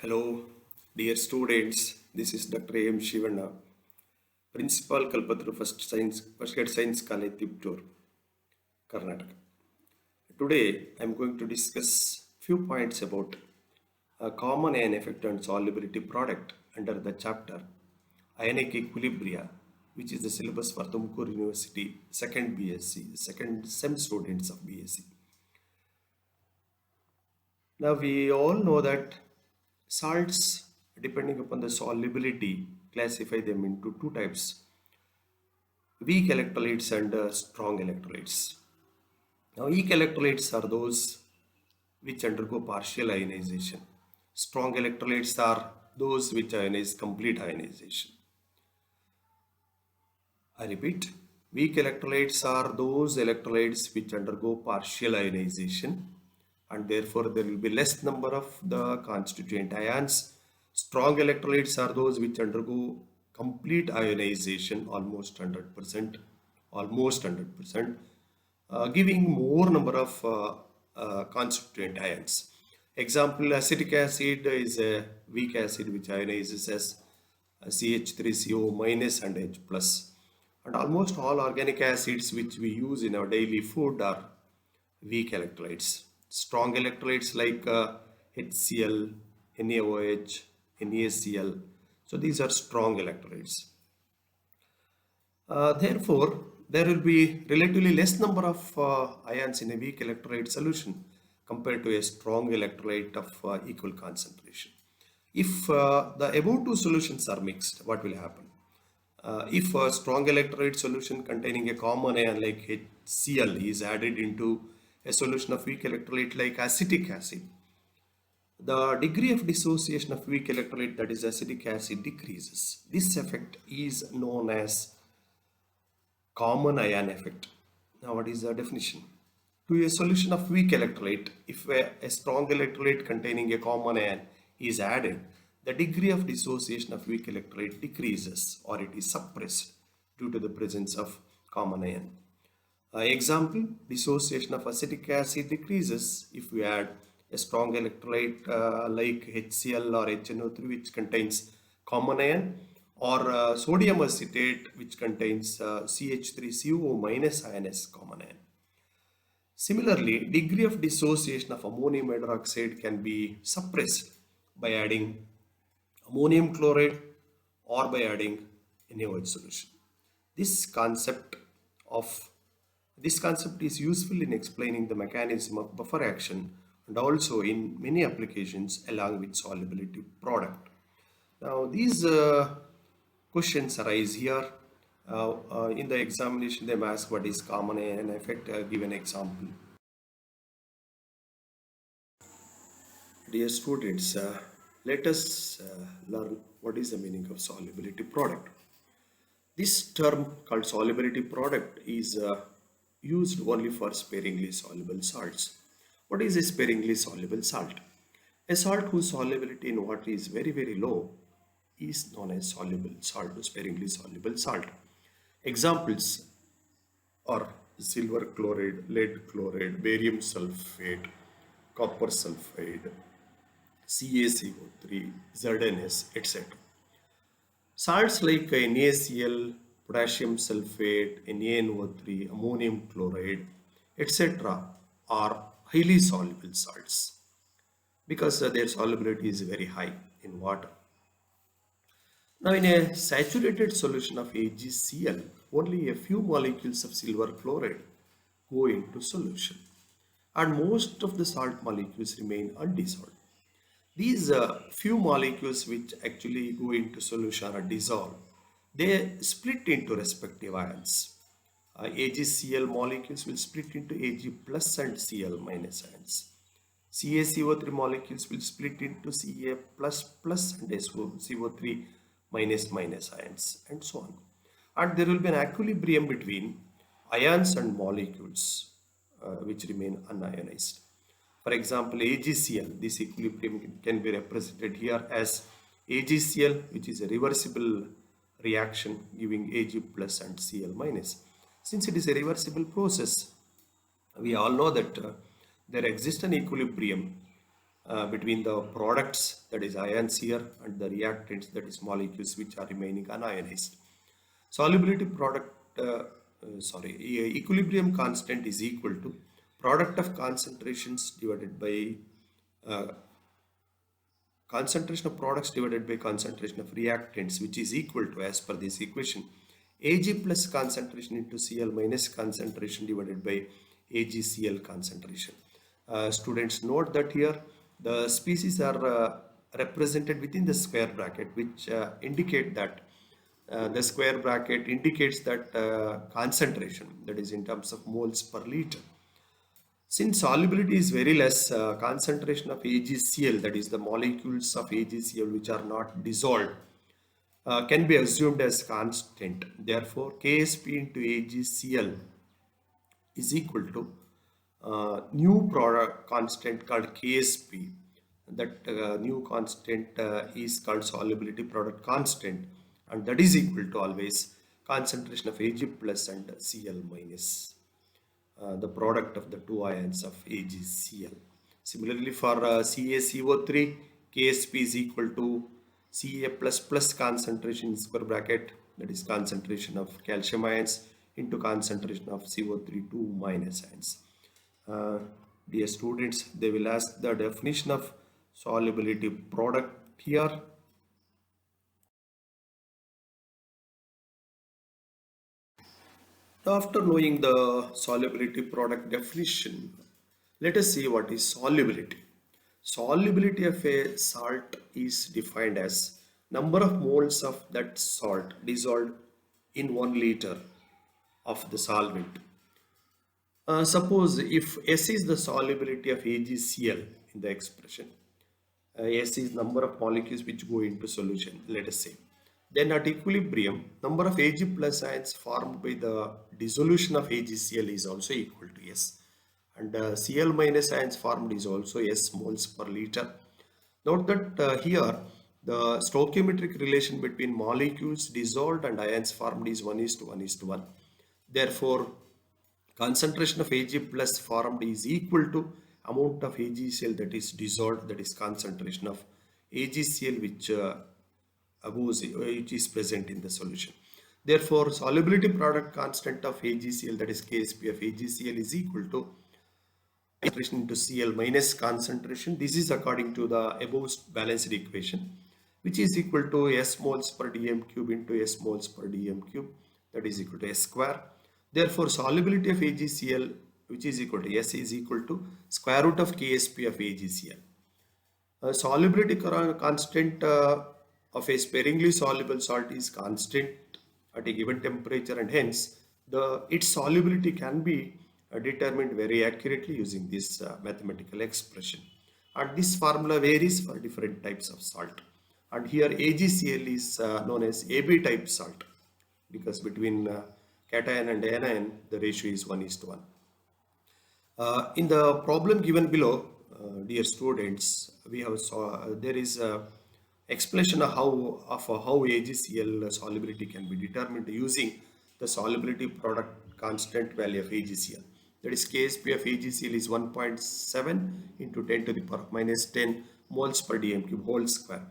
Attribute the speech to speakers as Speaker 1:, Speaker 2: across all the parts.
Speaker 1: Hello, dear students. This is Dr. A. M. Shivanna, Principal Kalpatru First Grade Science College, Tiptur, Karnataka. Today, I am going to discuss few points about a common ion effect and solubility product under the chapter Ionic Equilibria, which is the syllabus for Tumkur University, second BSc, second SEM students of BSc. Now we all know that salts, depending upon the solubility, classify them into two types: weak electrolytes and strong electrolytes. Now weak electrolytes are those which undergo partial ionization. Strong electrolytes are those which ionize complete ionization. I repeat, weak electrolytes are those electrolytes which undergo partial ionization and therefore there will be less number of the constituent ions. Strong electrolytes are those which undergo complete ionization, almost 100%, giving more number of constituent ions. Example, acetic acid is a weak acid which ionizes as CH3CO minus and H plus. And almost all organic acids which we use in our daily food are weak electrolytes. Strong electrolytes like HCl, NaOH, NaCl. So these are strong electrolytes. Therefore, there will be relatively less number of ions in a weak electrolyte solution compared to a strong electrolyte of equal concentration. If the above two solutions are mixed, what will happen? If a strong electrolyte solution containing a common ion like HCl is added into a solution of weak electrolyte like acetic acid, the degree of dissociation of weak electrolyte, that is acetic acid, decreases. This effect is known as common ion effect. Now, what is the definition? To a solution of weak electrolyte, if a strong electrolyte containing a common ion is added, the degree of dissociation of weak electrolyte decreases or it is suppressed due to the presence of common ion. Example, dissociation of acetic acid decreases if we add a strong electrolyte like HCl or HNO3 which contains common ion, or sodium acetate which contains CH3CO minus ion as common ion. Similarly, degree of dissociation of ammonium hydroxide can be suppressed by adding ammonium chloride or by adding NaOH solution. This concept of this concept is useful in explaining the mechanism of buffer action and also in many applications along with solubility product. Now these questions arise here. In the examination they ask what is common ion effect. Give an example. Dear students, let us learn what is the meaning of solubility product. This term called solubility product is used only for sparingly soluble salts. What is a sparingly soluble salt? A salt whose solubility in water is very low is known as soluble salt, sparingly soluble salt. Examples are silver chloride, lead chloride, barium sulfate, copper sulfide, CaCO3, ZNS, etc. Salts like NaCl, potassium sulfate, NaNO3, ammonium chloride, etc. are highly soluble salts because their solubility is very high in water. Now, in a saturated solution of AgCl, only a few molecules of silver chloride go into solution, and most of the salt molecules remain undissolved. These few molecules which actually go into solution or dissolve, they split into respective ions. AgCl molecules will split into Ag plus and Cl minus ions. CaCO3 molecules will split into Ca plus plus and SO3 minus minus ions, and so on. And there will be an equilibrium between ions and molecules which remain unionized. For example, AgCl, this equilibrium can be represented here as AgCl, which is a reversible reaction giving Ag plus and Cl minus. Since it is a reversible process, we all know that there exists an equilibrium between the products, that is ions here, and the reactants, that is molecules which are remaining unionized. Solubility product, equilibrium constant is equal to product of concentrations divided by uh, concentration of products divided by concentration of reactants, which is equal to, as per this equation, Ag plus concentration into Cl minus concentration divided by AgCl concentration. Students, note that here the species are represented within the square bracket, which indicate that the square bracket indicates that concentration, that is in terms of moles per liter. Since solubility is very less, concentration of AgCl, that is the molecules of AgCl which are not dissolved, can be assumed as constant. Therefore, Ksp into AgCl is equal to new product constant called Ksp. That new constant is called solubility product constant, and that is equal to always concentration of Ag plus and Cl minus, the product of the two ions of AgCl. Similarly, for CaCO3, Ksp is equal to Ca plus plus concentration in square bracket, that is concentration of calcium ions into concentration of CO3 2 minus ions. Dear students, they will ask the definition of solubility product here. After knowing the solubility product definition, let us see what is solubility. Solubility of a salt is defined as number of moles of that salt dissolved in 1 liter of the solvent. Suppose if S is the solubility of AgCl in the expression, S is number of molecules which go into solution, let us say. Then at equilibrium, number of Ag plus ions formed by the dissolution of AgCl is also equal to S. And Cl minus ions formed is also S moles per liter. Note that here the stoichiometric relation between molecules dissolved and ions formed is 1:1:1. Therefore, concentration of Ag plus formed is equal to amount of AgCl that is dissolved, that is concentration of AgCl which is present in the solution. Therefore, solubility product constant of AgCl, that is Ksp of AgCl, is equal to concentration into Cl minus concentration. This is according to the above balanced equation, which is equal to S moles per dm cube into S moles per dm cube, that is equal to S square. Therefore, solubility of AgCl, which is equal to S, is equal to square root of Ksp of AgCl. Solubility constant of a sparingly soluble salt is constant at a given temperature, and hence its solubility can be determined very accurately using this mathematical expression. And this formula varies for different types of salt. And here AgCl is known as AB type salt, because between cation and anion the ratio is 1:1. In the problem given below, dear students, we have there is a explanation of how AgCl solubility can be determined using the solubility product constant value of AgCl. That is Ksp of AgCl is 1.7 into 10 to the power minus 10 moles per dm cube whole square.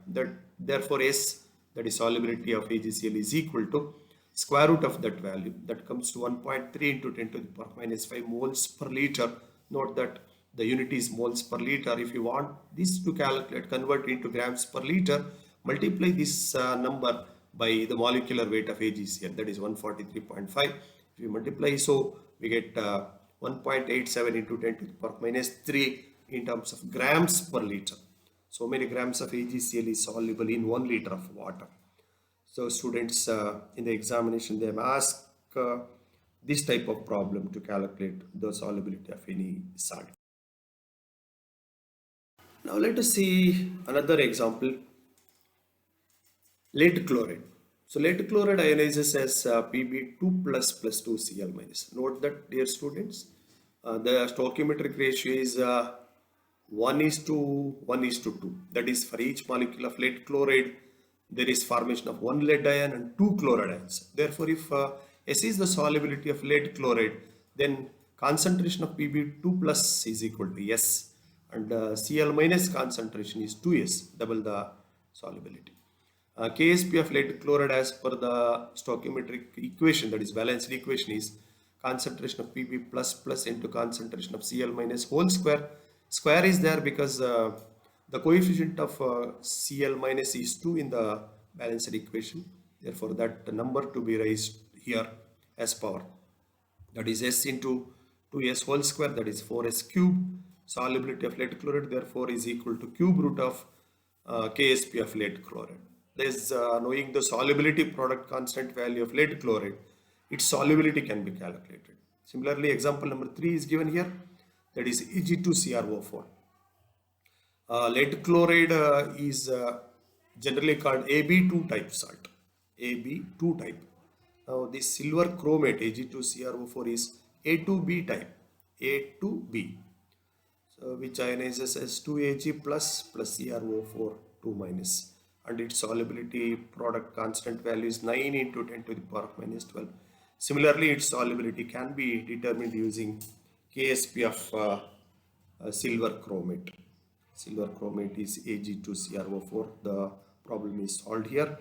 Speaker 1: Therefore S, that is solubility of AgCl, is equal to square root of that value, that comes to 1.3 into 10 to the power minus 5 moles per liter. Note that the unit is moles per liter. If you want this to calculate, convert into grams per liter, multiply this number by the molecular weight of AgCl, that is 143.5. If you multiply, so we get 1.87 into 10 to the power minus 3 in terms of grams per liter. So many grams of AgCl is soluble in 1 liter of water. So students, in the examination, they may ask this type of problem to calculate the solubility of any salt. Now let us see another example, lead chloride. So lead chloride ionizes as Pb2 plus plus 2 Cl minus. Note that, dear students, the stoichiometric ratio is 1:1:2. That is, for each molecule of lead chloride, there is formation of one lead ion and two chloride ions. Therefore, if S is the solubility of lead chloride, then concentration of Pb2 plus is equal to S, and Cl minus concentration is 2s, double the solubility. Ksp of lead chloride as per the stoichiometric equation, that is balanced equation, is concentration of Pb plus plus into concentration of Cl minus whole square. Square is there because the coefficient of Cl minus is 2 in the balanced equation. Therefore, that number to be raised here as power, that is S into 2s whole square, that is 4s cube. Solubility of lead chloride therefore is equal to cube root of Ksp of lead chloride. Thus, knowing the solubility product constant value of lead chloride, its solubility can be calculated. Similarly, example number 3 is given here, that is Ag2CrO4. Lead chloride is generally called AB2 type salt. AB2 type. Now this silver chromate Ag2CrO4 is A2B type. A2B. So which ionizes as 2Ag plus CrO4 2 minus, and its solubility product constant value is 9 into 10 to the power of minus 12. Similarly, its solubility can be determined using Ksp of silver chromate. Silver chromate is Ag2CrO4. The problem is solved here.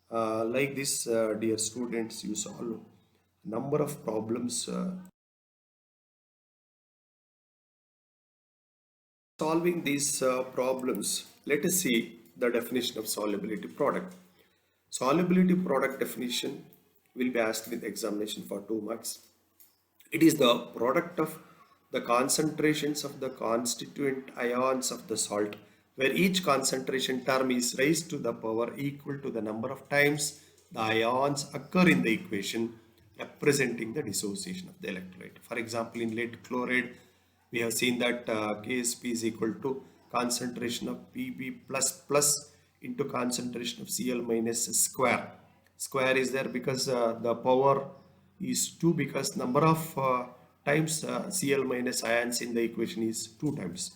Speaker 1: Like this, dear students, you solve number of problems. Solving these problems, let us see the definition of solubility product. Solubility product definition will be asked with examination for 2 marks. It is the product of the concentrations of the constituent ions of the salt, where each concentration term is raised to the power equal to the number of times the ions occur in the equation representing the dissociation of the electrolyte. For example, in lead chloride, we have seen that Ksp is equal to concentration of Pb plus plus into concentration of Cl minus square. Square is there because the power is 2, because number of times Cl minus ions in the equation is 2 times.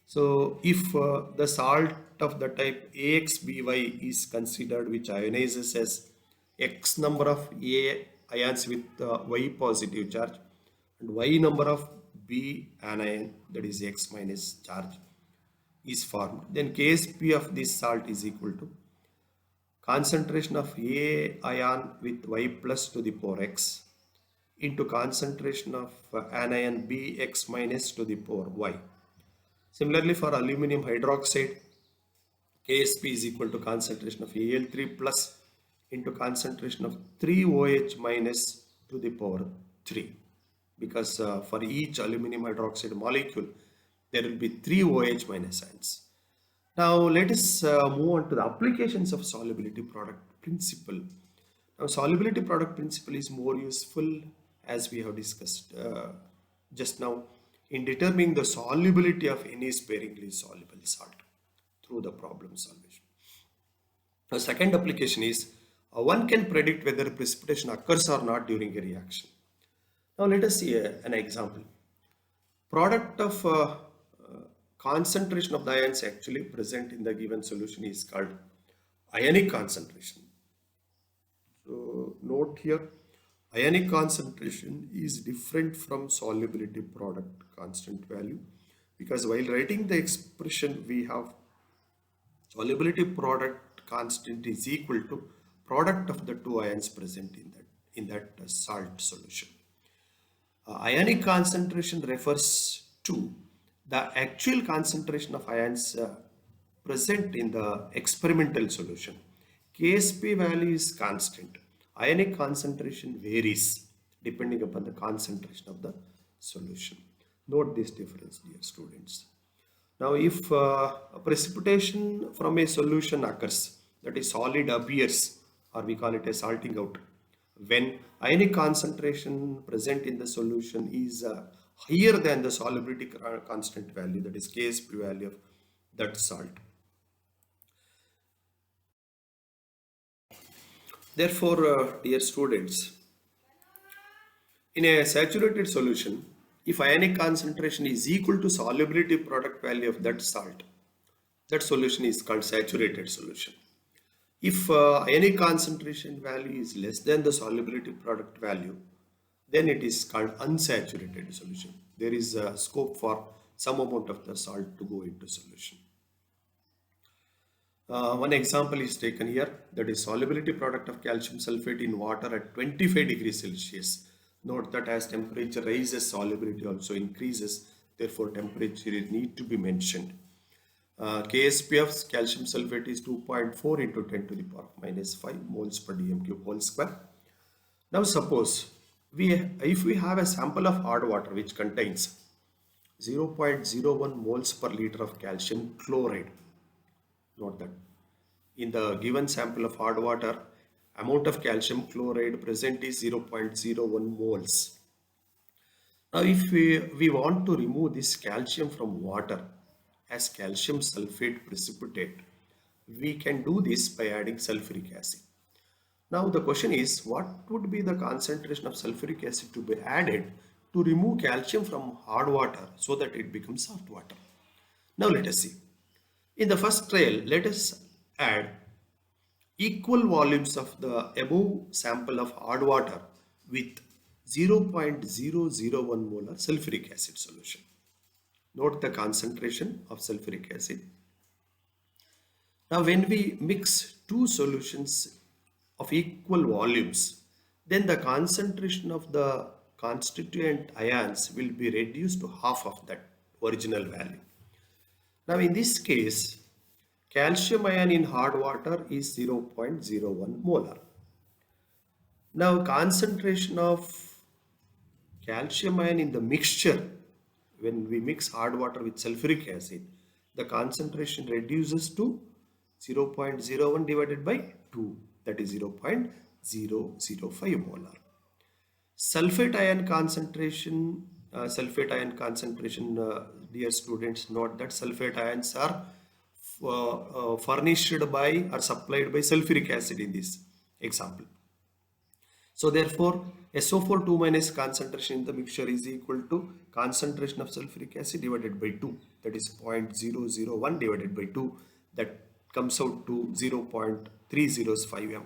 Speaker 1: So if the salt of the type AXBY is considered, which ionizes as X number of A ions with Y positive charge and Y number of B anion, that is X minus charge, is formed, then Ksp of this salt is equal to concentration of A ion with Y plus to the power X into concentration of anion B X minus to the power Y. Similarly, for aluminum hydroxide, Ksp is equal to concentration of Al3 plus into concentration of 3OH minus to the power 3, because for each aluminum hydroxide molecule there will be 3 OH minus ions. Now let us move on to the applications of solubility product principle. Now solubility product principle is more useful, as we have discussed just now, in determining the solubility of any sparingly soluble salt through the problem solvation. The second application is one can predict whether precipitation occurs or not during a reaction. Now let us see an example. Product of concentration of the ions actually present in the given solution is called ionic concentration. So note here, ionic concentration is different from solubility product constant value, because while writing the expression we have solubility product constant is equal to product of the two ions present in that salt solution. Ionic concentration refers to the actual concentration of ions present in the experimental solution. Ksp value is constant. Ionic concentration varies depending upon the concentration of the solution. Note this difference, dear students. Now, if a precipitation from a solution occurs, that is solid appears, or we call it a salting out, when ionic concentration present in the solution is higher than the solubility constant value, that is Ksp value of that salt. Therefore, dear students, in a saturated solution, if ionic concentration is equal to solubility product value of that salt, that solution is called saturated solution. If ionic concentration value is less than the solubility product value, then it is called unsaturated solution. There is a scope for some amount of the salt to go into solution. One example is taken here, that is solubility product of calcium sulfate in water at 25 degrees Celsius. Note that as temperature rises, solubility also increases. Therefore, temperature need to be mentioned. KSPF calcium sulfate is 2.4 into 10 to the power minus 5 moles per dm cube whole square. Now suppose if we have a sample of hard water which contains 0.01 moles per liter of calcium chloride. Note that in the given sample of hard water, amount of calcium chloride present is 0.01 moles. Now if we want to remove this calcium from water as calcium sulfate precipitate, we can do this by adding sulfuric acid. Now the question is, what would be the concentration of sulfuric acid to be added to remove calcium from hard water so that it becomes soft water? Now let us see. In the first trial, let us add equal volumes of the above sample of hard water with 0.001 molar sulfuric acid solution. Note the concentration of sulfuric acid. Now when we mix two solutions of equal volumes, then the concentration of the constituent ions will be reduced to half of that original value. Now in this case, calcium ion in hard water is 0.01 molar. Now concentration of calcium ion in the mixture, when we mix hard water with sulfuric acid, the concentration reduces to 0.01 divided by 2, that is 0.005 molar. Sulfate ion concentration, dear students, note that sulfate ions are furnished by or supplied by sulfuric acid in this example. So therefore, SO4 2 minus concentration in the mixture is equal to concentration of sulfuric acid divided by 2, that is 0.001 divided by 2, that comes out to 0.305 m.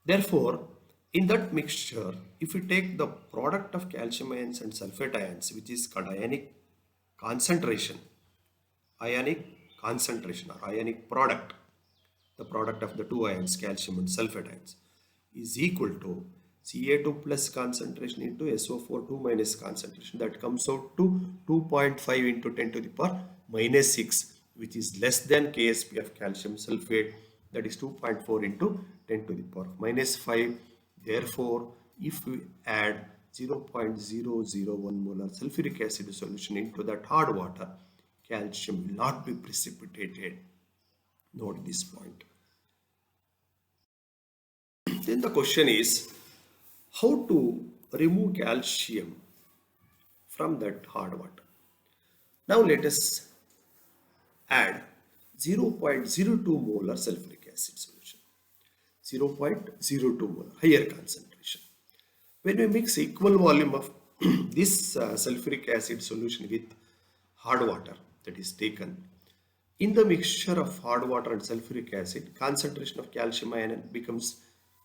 Speaker 1: Therefore, in that mixture, if we take the product of calcium ions and sulfate ions, which is called ionic concentration or ionic product, the product of the two ions, calcium and sulfate ions, is equal to Ca2 plus concentration into SO4 2 minus concentration, that comes out to 2.5 into 10 to the power minus 6, which is less than KSP of calcium sulfate, that is 2.4 into 10 to the power minus 5. Therefore, if we add 0.001 molar sulfuric acid solution into that hard water, calcium will not be precipitated. Note this point. Then the question is, how to remove calcium from that hard water? Now let us add 0.02 molar sulfuric acid solution. 0.02 molar, higher concentration. When we mix equal volume of this sulfuric acid solution with hard water that is taken, in the mixture of hard water and sulfuric acid, concentration of calcium ion becomes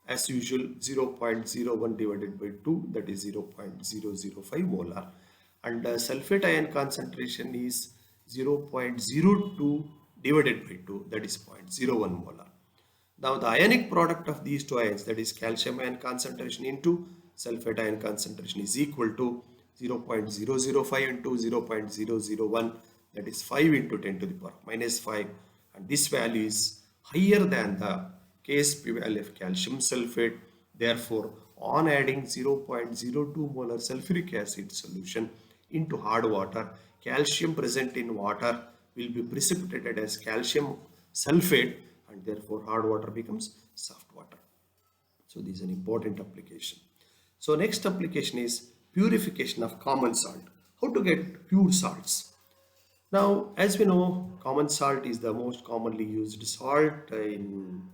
Speaker 1: as usual 0.01 divided by 2, that is 0.005 molar, and sulfate ion concentration is 0.02 divided by 2, that is 0.01 molar. Now the ionic product of these two ions, that is calcium ion concentration into sulfate ion concentration, is equal to 0.005 into 0.001, that is 5 into 10 to the power minus 5, and this value is higher than the KSP value of calcium sulfate. Therefore, on adding 0.02 molar sulfuric acid solution into hard water, calcium present in water will be precipitated as calcium sulfate, and therefore hard water becomes soft water. So this is an important application. So next application is purification of common salt. How to get pure salts? Now, as we know, common salt is the most commonly used salt in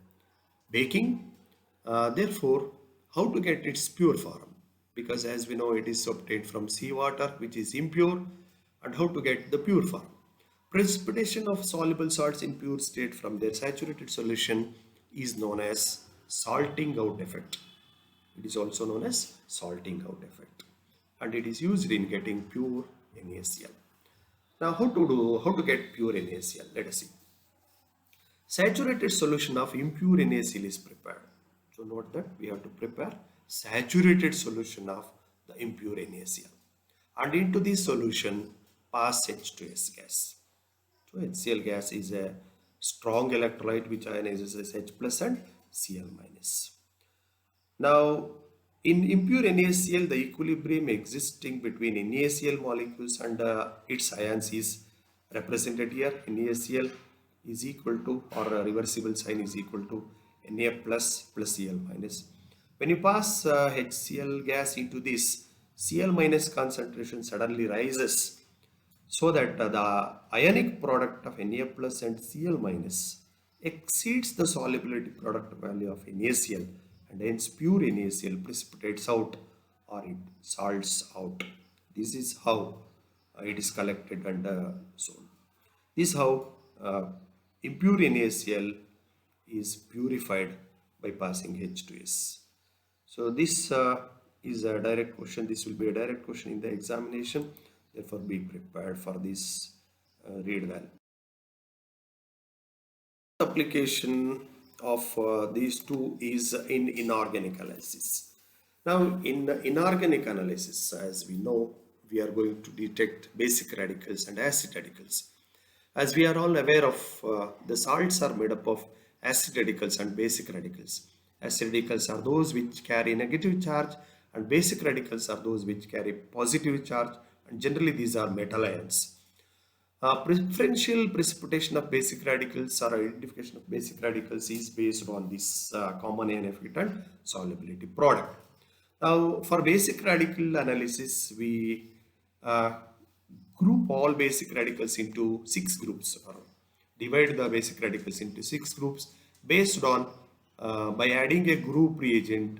Speaker 1: baking. Therefore, how to get its pure form? Because as we know, it is obtained from seawater, which is impure, and how to get the pure form? Precipitation of soluble salts in pure state from their saturated solution is known as salting out effect. It is also known as salting out effect, and it is used in getting pure NaCl. Now, how to get pure NaCl? Let us see. Saturated solution of impure NaCl is prepared. So note that we have to prepare saturated solution of the impure NaCl, and into this solution pass H2S gas. So HCl gas is a strong electrolyte which ionizes as H plus and Cl minus. Now, in impure NaCl, the equilibrium existing between NaCl molecules and its ions is represented here. NaCl is equal to, or a reversible sign is equal to, Na plus plus Cl minus. When you pass HCl gas into this, Cl minus concentration suddenly rises, so that the ionic product of Na plus and Cl minus exceeds the solubility product value of NaCl, and hence pure NaCl precipitates out, or it salts out. This is how it is collected and sold. This is how impure NaCl is purified by passing H2S. So this is a direct question. This will be a direct question in the examination. Therefore, be prepared for this read well. Application of these two is in inorganic analysis. Now, in inorganic analysis, as we know, we are going to detect basic radicals and acid radicals. As we are all aware of, the salts are made up of acid radicals and basic radicals. Acid radicals are those which carry negative charge, and basic radicals are those which carry positive charge, and generally these are metal ions. Preferential precipitation of basic radicals or identification of basic radicals is based on this common ion effect and solubility product. Now, for basic radical analysis, we uh, group all basic radicals into 6 groups, or divide the basic radicals into 6 groups based on by adding a group reagent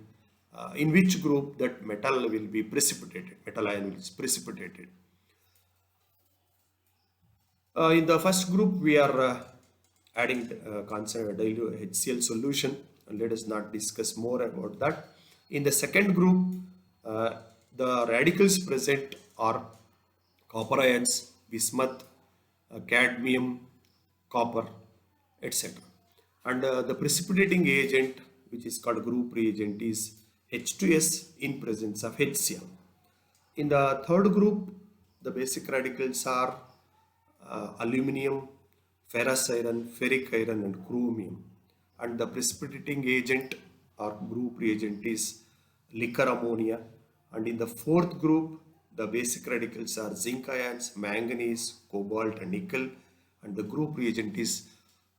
Speaker 1: in which group that metal will be precipitated, metal ion will be precipitated. In the first group, we are adding dilute HCl solution, and let us not discuss more about that. In the second group, the radicals present are copper ions, bismuth, cadmium, copper, etc. And the precipitating agent, which is called group reagent, is H2S in presence of HCl. In the third group, the basic radicals are aluminum, ferrous iron, ferric iron, and chromium. And the precipitating agent or group reagent is liquor ammonia. And in the fourth group, the basic radicals are zinc ions, manganese, cobalt, and nickel. And the group reagent is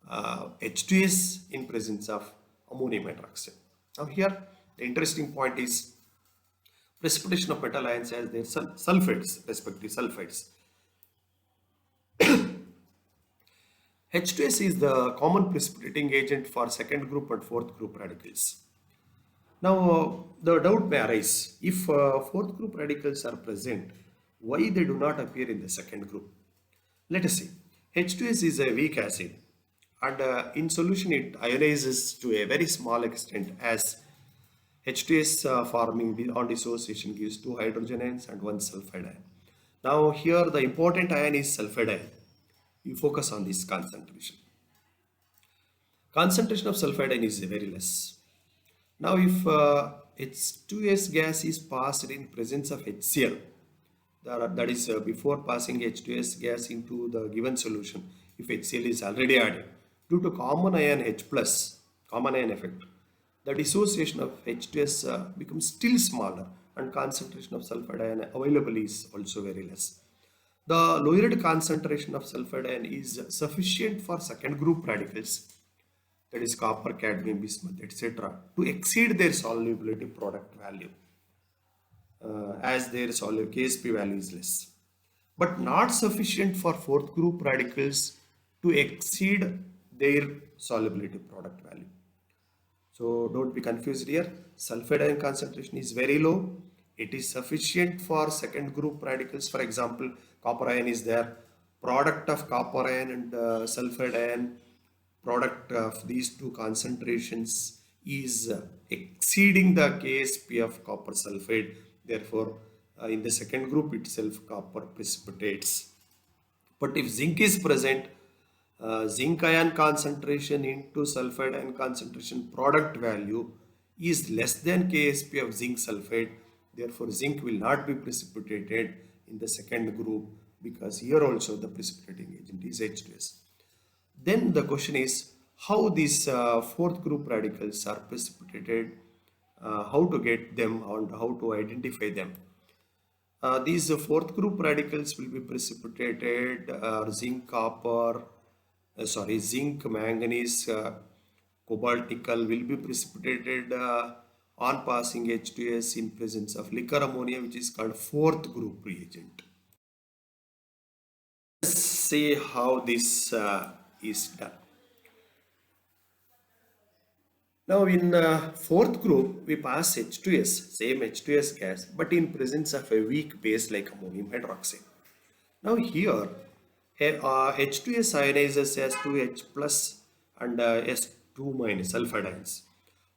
Speaker 1: H2S in presence of ammonium hydroxide. Now here, the interesting point is precipitation of metal ions as their sulfates, respective sulfides. H2S is the common precipitating agent for second group and fourth group radicals. Now, the doubt may arise, if fourth group radicals are present, why they do not appear in the second group? Let us see. H2S is a weak acid, and in solution it ionizes to a very small extent, as H2S forming on dissociation gives 2 hydrogen ions and 1 sulfide ion. Now here the important ion is sulfide ion. You focus on this concentration. Concentration of sulfide ion is very less. Now if H2S gas is passed in presence of HCl, that is before passing H2S gas into the given solution, if HCl is already added, due to common ion H plus, common ion effect, the dissociation of H2S becomes still smaller, and concentration of sulfide ion available is also very less. The lowered concentration of sulfide ion is sufficient for second group radicals, that is copper, cadmium, bismuth, etc., to exceed their solubility product value, as their KSP value is less, but not sufficient for fourth group radicals to exceed their solubility product value. So don't be confused here. Sulfide ion concentration is very low. It is sufficient for second group radicals. For example, copper ion is there. Product of copper ion and sulfide ion, product of these two concentrations is exceeding the KSP of copper sulfide. Therefore, in the second group itself, copper precipitates. But if zinc is present, zinc ion concentration into sulfide ion concentration product value is less than Ksp of zinc sulfide. Therefore, zinc will not be precipitated in the second group because here also the precipitating agent is H2S. Then the question is how these fourth group radicals are precipitated, how to get them and how to identify them. These fourth group radicals will be precipitated zinc copper, zinc manganese, cobalt nickel will be precipitated on passing H2S in presence of liquor ammonia, which is called fourth group reagent. Let's see how this is done. Now in fourth group, we pass H2S, same H2S gas, but in presence of a weak base like ammonium hydroxide. Now here, H2S ionizes as 2H plus and S2 minus sulfide ions.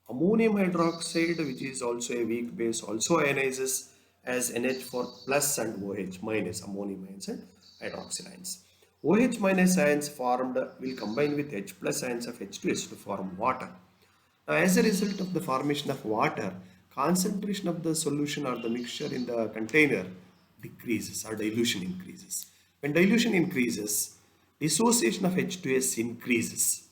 Speaker 1: Ammonium hydroxide, which is also a weak base, also ionizes as NH4 plus and OH minus ammonium ions and hydroxyl ions. OH minus ions formed will combine with H plus ions of H2S to form water. Now, as a result of the formation of water, concentration of the solution or the mixture in the container decreases or dilution increases. When dilution increases, dissociation of H2S increases.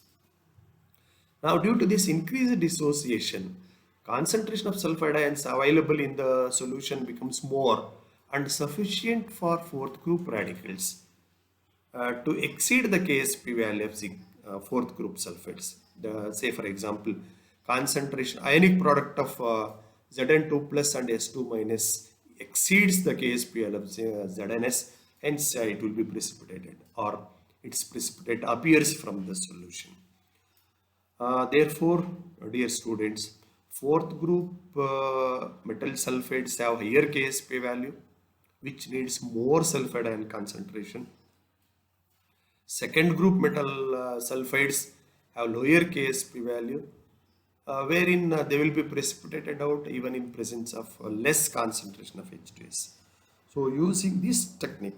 Speaker 1: Now, due to this increased dissociation, concentration of sulfide ions available in the solution becomes more and sufficient for fourth group radicals to exceed the Ksp value of zinc, fourth group sulfides. Say for example, concentration ionic product of Zn2 plus and S2 minus exceeds the Ksp value of Zns, hence it will be precipitated or its precipitate appears from the solution. Therefore, dear students, fourth group metal sulfides have higher Ksp value, which needs more sulfide ion concentration. Second group metal sulfides have lower Ksp value, wherein they will be precipitated out even in presence of less concentration of H2S. So using this technique,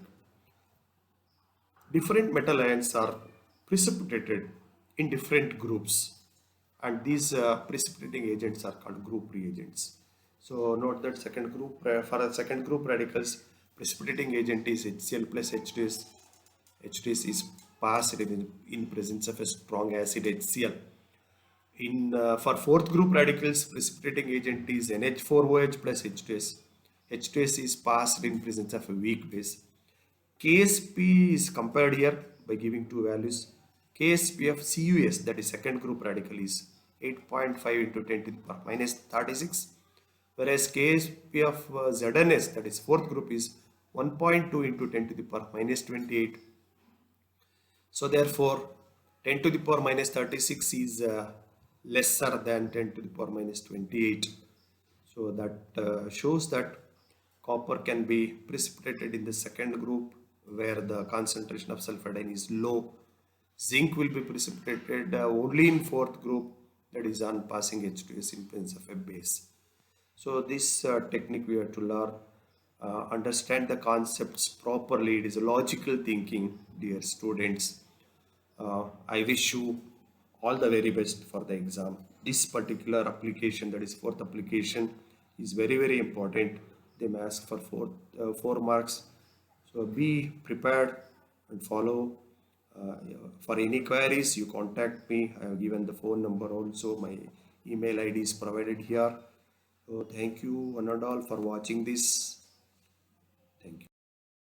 Speaker 1: different metal ions are precipitated in different groups, and these precipitating agents are called group reagents. So note that second group for a second group radicals, precipitating agent is HCl plus H2S. H2S is passed in presence of a strong acid HCl. For fourth group radicals, precipitating agent is NH4OH plus H2S. H2S is passed in presence of a weak base. Ksp is compared here by giving two values. Ksp of CuS, that is second group radical, is 8.5 into 10 to the power minus 36, whereas Ksp of ZnS, that is fourth group, is 1.2 into 10 to the power minus 28. So therefore, 10 to the power minus 36 is lesser than 10 to the power minus 28. So that shows that copper can be precipitated in the second group where the concentration of sulfide ion is low. Zinc will be precipitated only in fourth group, that is on passing H2S in presence of a base. So this technique we have to learn, understand the concepts properly. It is a logical thinking, dear students. I wish you all the very best for the exam. This particular application, that is fourth application, is very important. They may ask for 4 marks. So be prepared and follow. For any queries, you contact me. I have given the phone number also. My email ID is provided here. So thank you one and all for watching this.